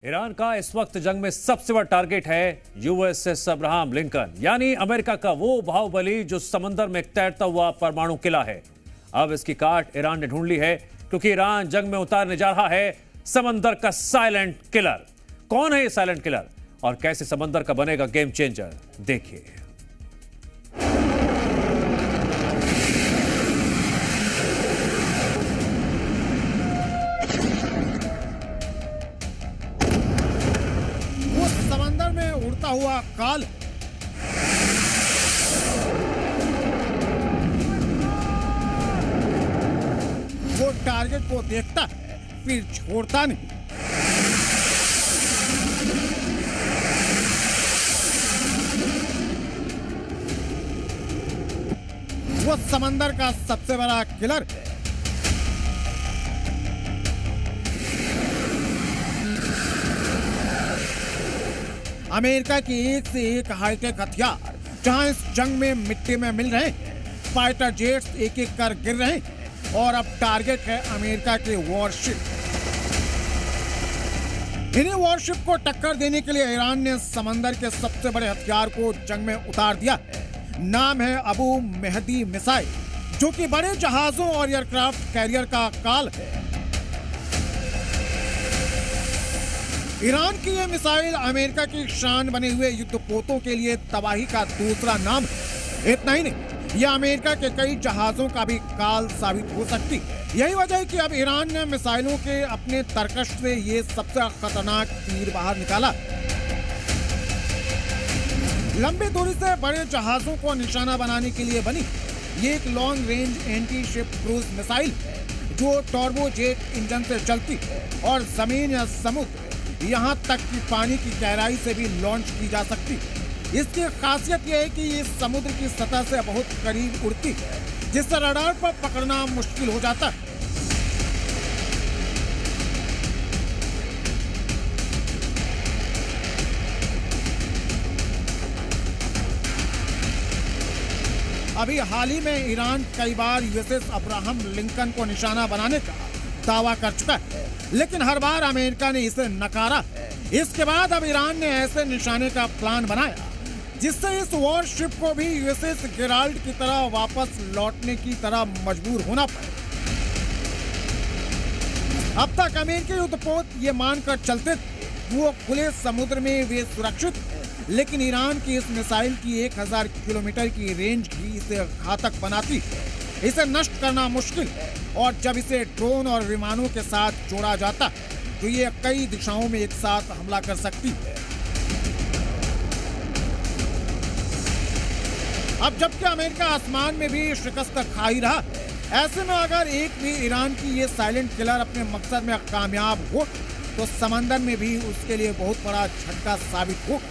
Iran का इस वक्त जंग में सबसे बड़ा टारगेट है यूएसएस अब्राहम लिंकन, यानी अमेरिका का वो बाहुबली जो समंदर में तैरता हुआ परमाणु किला है। अब इसकी काट ईरान ने ढूंढ ली है, क्योंकि ईरान जंग में उतारने जा रहा है समंदर का साइलेंट किलर। कौन है ये साइलेंट किलर और कैसे समंदर का बनेगा गेम चेंजर, देखिए। समंदर में उड़ता हुआ काल वो टारगेट को देखता है, फिर छोड़ता नहीं। वो समंदर का सबसे बड़ा किलर है। अमेरिका की एक से एक हाईटेक हथियार जहां इस जंग में मिट्टी में मिल रहे हैं, फाइटर जेट्स एक एक कर गिर रहे हैं और अब टारगेट है अमेरिका के वॉरशिप। इन्हीं वॉरशिप को टक्कर देने के लिए ईरान ने समंदर के सबसे बड़े हथियार को जंग में उतार दिया है। नाम है अबू मेहदी मिसाइल, जो कि बड़े जहाजों और एयरक्राफ्ट कैरियर का काल है। ईरान की यह मिसाइल अमेरिका की शान बने हुए युद्धपोतों के लिए तबाही का दूसरा नाम है। इतना ही नहीं, यह अमेरिका के कई जहाजों का भी काल साबित हो सकती है। यही वजह है कि अब ईरान ने मिसाइलों के अपने तरकश से ये सबसे खतरनाक तीर बाहर निकाला। लंबी दूरी से बड़े जहाजों को निशाना बनाने के लिए बनी ये एक long range anti ship cruise missile है, जो टर्बोजेट इंजन से चलती है और जमीन या समुद्र, यहाँ तक कि पानी की गहराई से भी लॉन्च की जा सकती है। इसकी खासियत यह है कि ये समुद्र की सतह से बहुत करीब उड़ती है, जिससे रडार पर पकड़ना मुश्किल हो जाता है। अभी हाल ही में ईरान कई बार यूएसएस अब्राहम लिंकन को निशाना बनाने का दावा कर चुका है, लेकिन हर बार अमेरिका ने इसे नकारा। इसके बाद अब ईरान ने ऐसे निशाने का प्लान बनाया जिससे इस वॉरशिप को भी यूएसएस गेराल्ड की तरह वापस लौटने की तरह मजबूर होना पड़े। अब तक अमेरिकी युद्धपोत ये मानकर चलते थे वो खुले समुद्र में वे सुरक्षित है, लेकिन ईरान की इस मिसाइल की 1000 किलोमीटर की रेंज ही इसे घातक बनाती है। इसे नष्ट करना मुश्किल है, और जब इसे ड्रोन और विमानों के साथ जोड़ा जाता है तो ये कई दिशाओं में एक साथ हमला कर सकती है। अब जबकि अमेरिका आसमान में भी शिकस्त खा ही रहा है, ऐसे में अगर एक भी ईरान की ये साइलेंट किलर अपने मकसद में कामयाब हो तो समंदर में भी उसके लिए बहुत बड़ा झटका साबित हो।